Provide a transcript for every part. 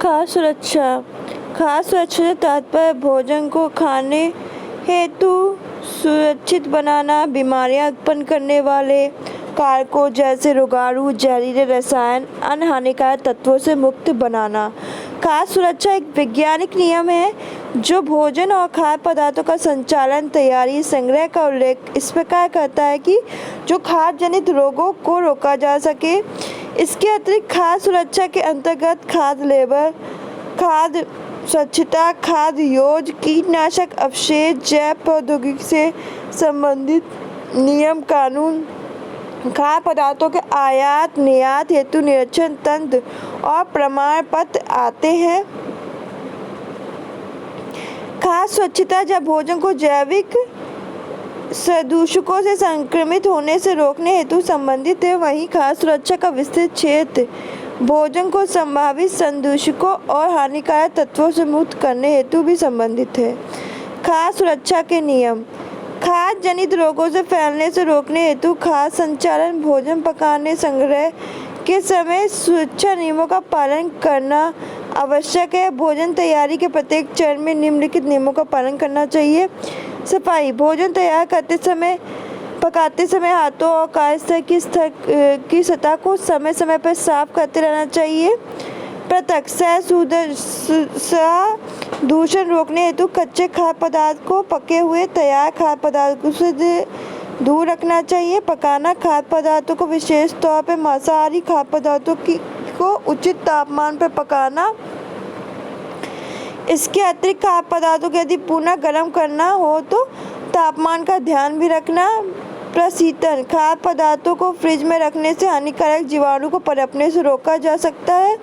खाद्य सुरक्षा। खाद्य सुरक्षा से तात्पर्य भोजन को खाने हेतु सुरक्षित बनाना, बीमारियां उत्पन्न करने वाले कारकों जैसे रोगाणु, जहरीले रसायन, अन्य हानिकारक तत्वों से मुक्त बनाना। खाद्य सुरक्षा एक वैज्ञानिक नियम है जो भोजन और खाद्य पदार्थों का संचालन, तैयारी, संग्रह का उल्लेख इस प्रकार करता है कि जो खाद्य जनित रोगों को रोका जा सके। इसके अतिरिक्त खाद्य सुरक्षा के अंतर्गत खाद्य लेबल, खाद्य स्वच्छता, खाद्य योजना, कीटनाशक अवशेष, जैव प्रौद्योगिकी से संबंधित नियम कानून, खाद्य पदार्थों के आयात निर्यात हेतु निरीक्षण तंत्र और प्रमाण पत्र आते हैं। खाद्य स्वच्छता जब भोजन को जैविक प्रदूषकों से संक्रमित होने से रोकने हेतु संबंधित है, वहीं खाद्य सुरक्षा का विस्तृत क्षेत्र भोजन को संभावित प्रदूषकों और हानिकारक तत्वों से मुक्त करने हेतु भी संबंधित है। खाद्य सुरक्षा के नियम। खाद्य जनित रोगों से फैलने से रोकने हेतु खाद्य संचालन, भोजन पकाने, संग्रह के समय सुरक्षा नियमों का पालन करना आवश्यक है। भोजन तैयारी के प्रत्येक चरण में निम्नलिखित नियमों का पालन करना चाहिए। सफाई। भोजन तैयार करते समय, पकाते समय हाथों और कार्यस्थल की सतह को समय समय पर साफ करते रहना चाहिए। पृथक दूषण रोकने हेतु कच्चे खाद्य पदार्थ को पके हुए तैयार खाद्य पदार्थों से दूर रखना चाहिए। पकाना। खाद्य पदार्थों को विशेष तौर पर मांसाहारी खाद्य पदार्थों को उचित तापमान पर पकाना। इसके अतिरिक्त खाद्य पदार्थों को यदि पुनः गर्म करना हो तो तापमान का ध्यान भी रखना। प्रशीतन। खाद्य पदार्थों को फ्रिज में रखने से हानिकारक जीवाणु को पनपने से रोका जा सकता है।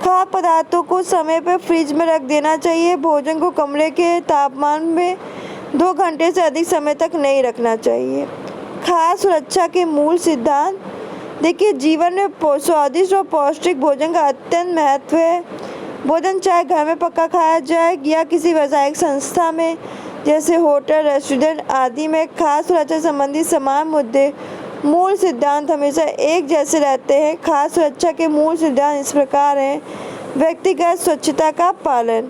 खाद्य पदार्थों को समय पर फ्रिज में रख देना चाहिए। भोजन को कमरे के तापमान में 2 घंटे से अधिक समय तक नहीं रखना चाहिए। खाद्य सुरक्षा के मूल सिद्धांत। देखिए, जीवन में स्वादिष्ट और पौष्टिक भोजन का अत्यंत महत्व है। भोजन चाहे घर में पका खाया जाए या किसी व्यावसायिक संस्था में जैसे होटल, रेस्टोरेंट आदि में, खाद्य सुरक्षा संबंधी समान मुद्दे, मूल सिद्धांत हमेशा एक जैसे रहते हैं। खाद्य सुरक्षा के मूल सिद्धांत इस प्रकार हैं। व्यक्तिगत स्वच्छता का पालन।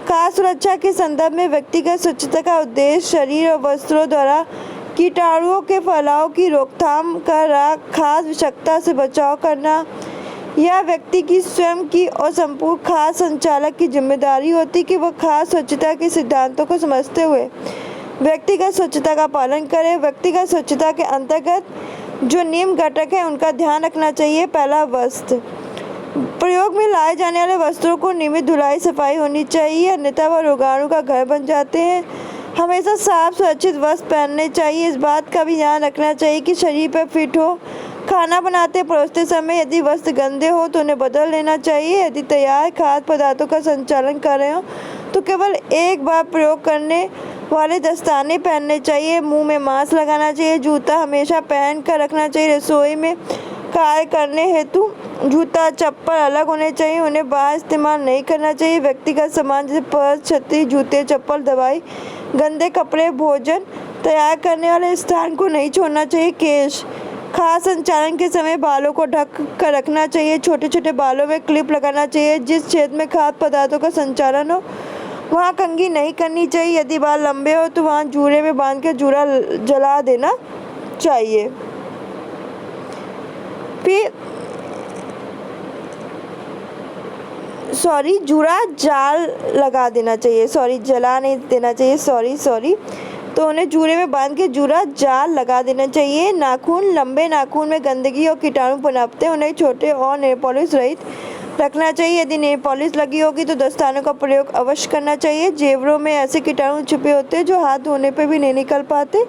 खाद्य सुरक्षा के संदर्भ में व्यक्तिगत स्वच्छता का उद्देश्य शरीर और वस्त्रों द्वारा कीटाणुओं के फैलाव की रोकथाम कर खाद्य विषाक्तता से बचाव करना। यह व्यक्ति की स्वयं की और संपूर्ण खाद्य संचालक की जिम्मेदारी होती कि वह खाद्य स्वच्छता के सिद्धांतों को समझते हुए व्यक्तिगत स्वच्छता का पालन करें। व्यक्तिगत स्वच्छता के अंतर्गत जो नियम घटक हैं उनका ध्यान रखना चाहिए। पहला, वस्त्र। प्रयोग में लाए जाने वाले वस्त्रों को नियमित धुलाई सफाई होनी चाहिए, अन्यथा वह रोगाणु का घर बन जाते हैं। हमेशा साफ सुरक्षित वस्त्र पहनने चाहिए। इस बात का भी ध्यान रखना चाहिए कि शरीर पर फिट हो। खाना बनाते परोसते समय यदि वस्त्र गंदे हो तो उन्हें बदल लेना चाहिए। यदि तैयार खाद्य पदार्थों का संचालन कर रहे हो तो केवल एक बार प्रयोग करने वाले दस्ताने पहनने चाहिए। मुंह में मास्क लगाना चाहिए। जूता हमेशा पहन कर रखना चाहिए। रसोई में कार्य करने हेतु जूता चप्पल अलग होने चाहिए, उन्हें बाहर इस्तेमाल नहीं करना चाहिए। व्यक्तिगत सामान जैसे पर्स, छतरी, जूते, चप्पल, दवाई, गंदे कपड़े, भोजन तैयार करने वाले स्थान को नहीं छोड़ना चाहिए। केश। खाद्य संचालन के समय बालों को ढक कर रखना चाहिए। छोटे छोटे बालों में क्लिप लगाना चाहिए। जिस क्षेत्र में खाद्य पदार्थों का संचालन हो वहाँ कंघी नहीं करनी चाहिए। यदि बाल लंबे हो तो वहाँ जूड़े में बांध कर जूड़ा जला देना चाहिए। फिर जूड़ा जाल लगा देना चाहिए। जला नहीं देना चाहिए। सॉरी तो उन्हें जूड़े में बांध के जूड़ा जाल लगा देना चाहिए। नाखून। लंबे नाखून में गंदगी और कीटाणु पनपते हैं, उन्हें छोटे और नेल पॉलिश रहित रखना चाहिए। यदि नेल पॉलिश लगी होगी तो दस्तानों का प्रयोग अवश्य करना चाहिए। जेवरों में ऐसे कीटाणु छुपे होते हैं जो हाथ धोने पर भी नहीं निकल पाते।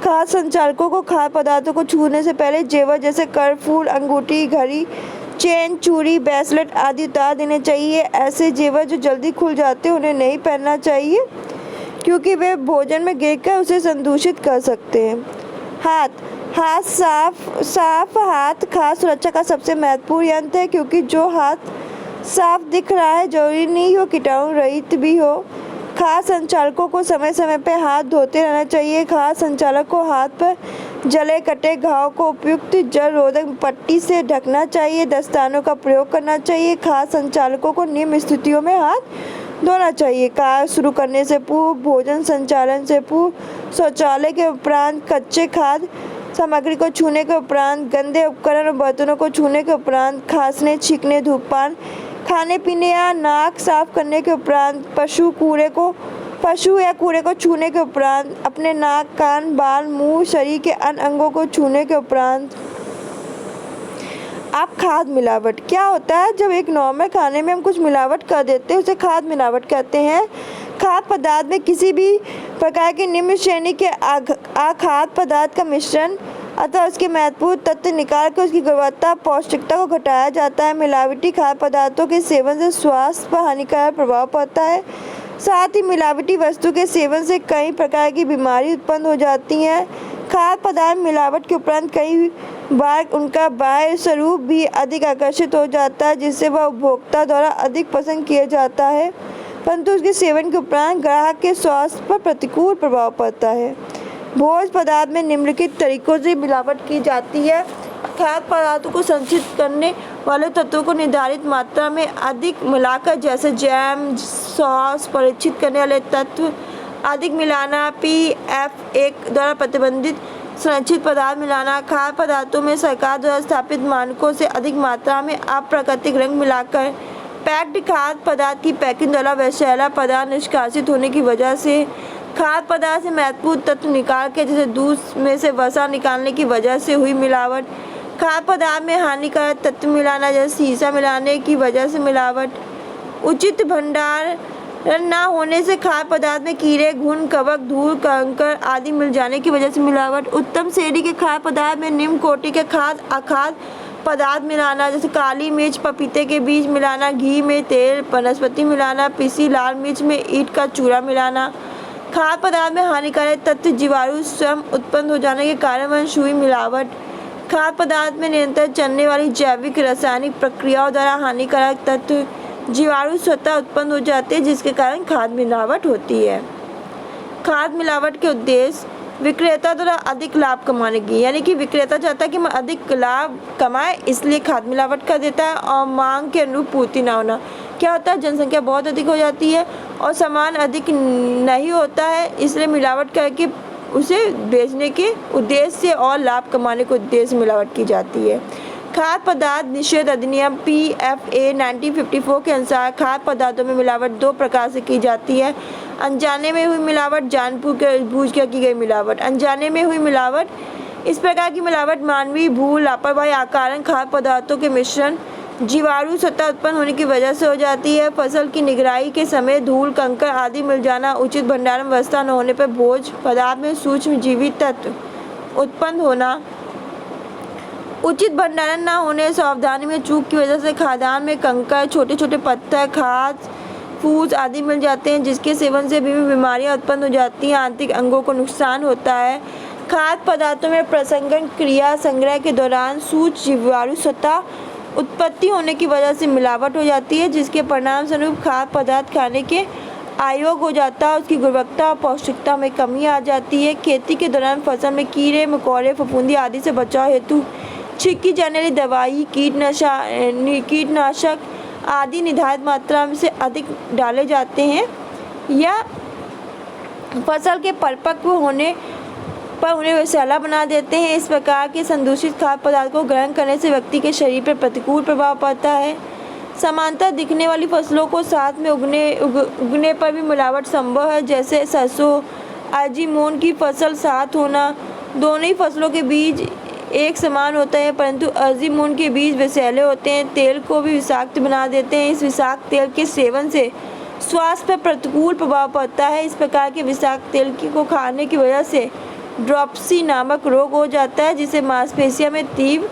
खाद्य संचालकों को खाद्य पदार्थों को छूने से पहले जेवर जैसे कर्पूर, अंगूठी, घड़ी, चेन, चूड़ी, ब्रेसलेट आदि उतार देने चाहिए। ऐसे जेवर जो जल्दी खुल जाते हैं उन्हें नहीं पहनना चाहिए क्योंकि वे भोजन में गिरकर उसे संदूषित कर सकते हैं। हाथ साफ हाथ खाद्य सुरक्षा का सबसे महत्वपूर्ण यंत्र है क्योंकि जो हाथ साफ दिख रहा है जरूरी नहीं हो कीटाणु रहित भी हो। खाद्य संचालकों को समय समय पर हाथ धोते रहना चाहिए। खाद्य संचालक को हाथ पर जले कटे घाव को उपयुक्त जल रोधक पट्टी से ढकना चाहिए। दस्तानों का प्रयोग करना चाहिए। खाद्य संचालकों को निम्न स्थितियों में हाथ धोना चाहिए: कार्य शुरू करने से पूर्व, भोजन संचालन से पूर्व, शौचालय के उपरांत, कच्चे खाद्य सामग्री को छूने के उपरांत, गंदे उपकरण और बर्तनों को छूने के उपरांत, खांसने, छींकने, धूम्रपान, खाने पीने या नाक साफ करने के उपरांत, पशु या कूड़े को छूने के उपरांत, अपने नाक, कान, बाल, मुंह, शरीर के अन्य अंगों को छूने के उपरांत। अब खाद्य मिलावट क्या होता है? जब एक नॉर्मल खाने में हम कुछ मिलावट कर देते हैं उसे खाद्य मिलावट कहते हैं। खाद्य पदार्थ में किसी भी प्रकार के निम्न श्रेणी के अखाद्य पदार्थ का मिश्रण अथवा उसके महत्वपूर्ण तत्व निकाल कर उसकी गुणवत्ता, पौष्टिकता को घटाया जाता है। मिलावटी खाद्य पदार्थों के सेवन से स्वास्थ्य पर हानिकारक प्रभाव पड़ता है। साथ ही मिलावटी वस्तु के सेवन से कई प्रकार की बीमारी उत्पन्न हो जाती हैं। खाद्य पदार्थ मिलावट के उपरांत कई बार उनका बाह्य स्वरूप भी अधिक आकर्षित हो जाता है, जिससे वह उपभोक्ता द्वारा अधिक पसंद किया जाता है, परंतु उसके सेवन के उपरांत ग्राहक के स्वास्थ्य पर प्रतिकूल प्रभाव पड़ता है। भोज्य पदार्थ में निम्नलिखित तरीकों से मिलावट की जाती है। खाद्य पदार्थों को संचित करने वाले तत्वों को निर्धारित मात्रा में अधिक मिलाकर, जैसे जैम, सॉस, परीक्षित करने वाले तत्व अधिक मिलाना, PFA द्वारा प्रतिबंधित संरक्षित पदार्थ मिलाना, खाद्य पदार्थों में सरकार द्वारा स्थापित मानकों से अधिक मात्रा में अप्राकृतिक रंग मिलाकर, पैक्ड खाद्य पदार्थ की पैकिंग द्वारा विषैला पदार्थ निष्कासित होने की वजह से, खाद्य पदार्थ से महत्वपूर्ण तत्व निकाल के जैसे दूध में से वसा निकालने की वजह से हुई मिलावट, खाद्य पदार्थ में हानिकारक तत्व मिलाना जैसे सीसा मिलाने की वजह से मिलावट, उचित भंडारण न होने से खाद्य पदार्थ में कीड़े, घुन, कवक, धूल, कंकड़ आदि मिल जाने की वजह से मिलावट, उत्तम श्रेणी के खाद्य पदार्थ में निम्न कोटि के खाद्य अखाद्य पदार्थ मिलाना जैसे काली मिर्च, पपीते के बीज मिलाना, घी में तेल, वनस्पति मिलाना, पिसी लाल मिर्च में ईंट का चूरा मिलाना, खाद्य पदार्थ में हानिकारक तत्व जीवाणु स्वयं उत्पन्न हो जाने के कारण वंश हुई मिलावट, खाद्य पदार्थ में निरंतर चलने वाली जैविक रासायनिक प्रक्रियाओं द्वारा हानिकारक तत्व जीवाणु स्वतः उत्पन्न हो जाते हैं, जिसके कारण खाद्य मिलावट होती है। खाद्य मिलावट के उद्देश्य विक्रेता द्वारा अधिक लाभ कमाने की, यानी कि विक्रेता चाहता है कि मैं अधिक लाभ कमाए, इसलिए खाद्य मिलावट कर देता है। और मांग के अनुरूप पूर्ति ना होना, क्या होता है जनसंख्या बहुत अधिक हो जाती है और सामान अधिक नहीं होता है, इसलिए मिलावट करके उसे बेचने के उद्देश्य से और लाभ कमाने के उद्देश्य से मिलावट की जाती है। खाद्य पदार्थ निषेध अधिनियम PFA 1954 के अनुसार खाद्य पदार्थों में मिलावट दो प्रकार से की जाती है: अनजाने में हुई मिलावट, जानबूझ कर की गई मिलावट। अनजाने में हुई मिलावट, इस प्रकार की मिलावट मानवीय भूल, लापरवाही के कारण खाद्य पदार्थों के मिश्रण जीवाणु स्वतः उत्पन्न होने की वजह से हो जाती है। फसल की निगरानी के समय धूल, कंकड़ आदि मिल जाना, उचित भंडारण व्यवस्था न होने पर भोज्य पदार्थ में सूक्ष्म जीवित तत्व उत्पन्न होना, उचित भंडारण न होने, सावधानी में चूक की वजह से खाद्यान्न में कंकड़, छोटे छोटे पत्थर, खाद, फूस आदि मिल जाते हैं, जिसके सेवन से विभिन्न बीमारियां उत्पन्न हो जाती हैं, आंतरिक अंगों को नुकसान होता है। खाद्य पदार्थों में प्रसंस्करण क्रिया संग्रह के दौरान सूक्ष्म जीवाणु स्वतः उत्पत्ति होने की वजह से मिलावट हो जाती है, जिसके परिणाम स्वरूप खाद्य पदार्थ खाने के अयोग्य हो जाता है, उसकी गुणवत्ता और पौष्टिकता में कमी आ जाती है। खेती के दौरान फसल में कीड़े मकोड़े, फफूंदी आदि से बचाव हेतु छिड़की जाने वाली दवाई, कीटनाशक आदि निर्धारित मात्रा से अधिक डाले जाते हैं या फसल के परिपक्व होने पर उन्हें विषैला बना देते हैं। इस प्रकार के संदूषित खाद्य पदार्थ को ग्रहण करने से व्यक्ति के शरीर पर प्रतिकूल प्रभाव पड़ता है। समांतर दिखने वाली फसलों को साथ में उगने पर भी मिलावट संभव है, जैसे सरसों, अर्जी, मूंग की फसल साथ होना। दोनों ही फसलों के बीज एक समान होते हैं, परंतु अर्जी मूंग के बीज विषैले होते हैं, तेल को भी विषाक्त बना देते हैं। इस विषाक्त तेल के सेवन से स्वास्थ्य पर प्रतिकूल प्रभाव पड़ता है। इस प्रकार के विषाक्त तेल को खाने की वजह से ड्रॉपसी नामक रोग हो जाता है, जिससे मांसपेशियों में तीव्र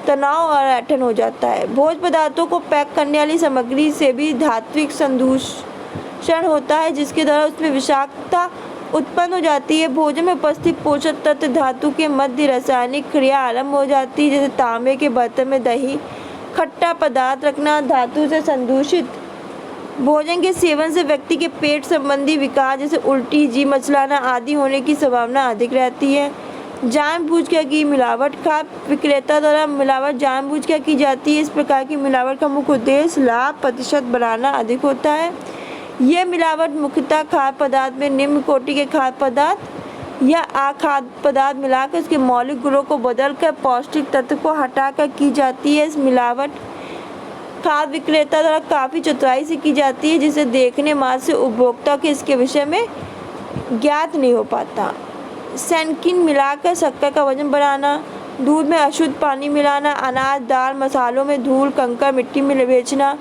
तनाव और ऐंठन हो जाता है। भोज्य पदार्थों को पैक करने वाली सामग्री से भी धात्विक संदूषण होता है, जिसके द्वारा उसमें विषाक्तता उत्पन्न हो जाती है। भोजन में उपस्थित पोषक तत्व धातु के मध्य रासायनिक क्रिया आरंभ हो जाती है, जैसे तांबे के बर्तन में दही, खट्टा पदार्थ रखना। धातु से संदूषित भोजन के सेवन से व्यक्ति के पेट संबंधी विकार जैसे उल्टी, जी मचलाना आदि होने की संभावना अधिक रहती है। जानबूझकर की मिलावट। खाद्य विक्रेता द्वारा मिलावट जानबूझकर की जाती है। इस प्रकार की मिलावट का मुख्य उद्देश्य लाभ प्रतिशत बढ़ाना अधिक होता है। यह मिलावट मुख्यतः खाद्य पदार्थ में निम्न कोटि के खाद्य पदार्थ या अखाद्य पदार्थ मिलाकर उसके मौलिक गुणों को बदलकर पौष्टिक तत्व को हटाकर की जाती है। इस मिलावट खाद्य विक्रेता द्वारा काफ़ी चतुराई से की जाती है, जिसे देखने मात्र से उपभोक्ता के इसके विषय में ज्ञात नहीं हो पाता। सैनकिन मिलाकर शक्कर का वजन बढ़ाना, दूध में अशुद्ध पानी मिलाना, अनाज दाल मसालों में धूल कंकड़ मिट्टी में बेचना,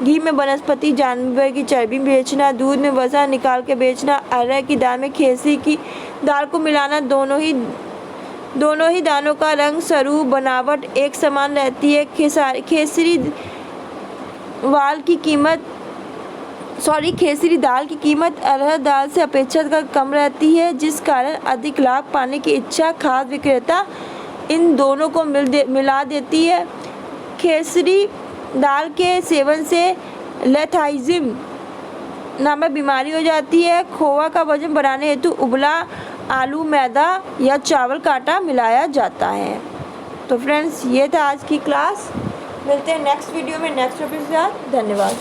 घी में वनस्पति जानवर की चर्बी बेचना, दूध में वसा निकाल के बेचना, अरहर की दाल में खेसरी की दाल को मिलाना, दोनों ही दानों का रंग स्वरूप बनावट एक समान रहती है। खेसरी दाल की कीमत अरहर दाल से अपेक्षाकृत कम रहती है, जिस कारण अधिक लाभ पाने की इच्छा खाद्य विक्रेता इन दोनों को मिला देती है। खेसरी दाल के सेवन से लेथाइजिम नामक बीमारी हो जाती है। खोआ का वजन बढ़ाने हेतु उबला आलू मैदा या चावल का आटा मिलाया जाता है। तो फ्रेंड्स, ये था आज की क्लास। मिलते हैं नेक्स्ट वीडियो में नेक्स्ट टॉपिक के साथ। धन्यवाद।